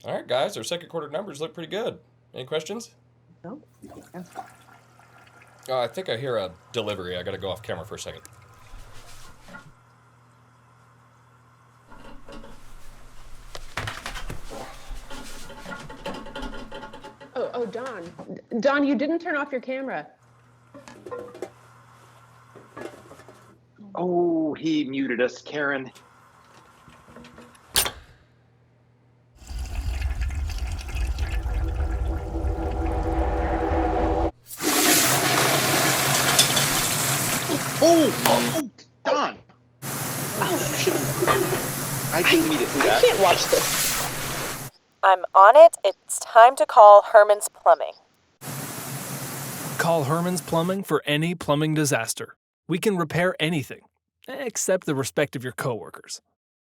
All right, guys, our second quarter numbers look pretty good. Any questions? No? Yeah. I think I hear a delivery. I got to go off camera for a second. Oh, Don. Don, you didn't turn off your camera. Oh, he muted us, Karen. Oh, Don. I didn't mean to do I that. can't watch this. I'm on it. It's time to call Herman's Plumbing. Call Herman's Plumbing for any plumbing disaster. We can repair anything, except the respect of your coworkers.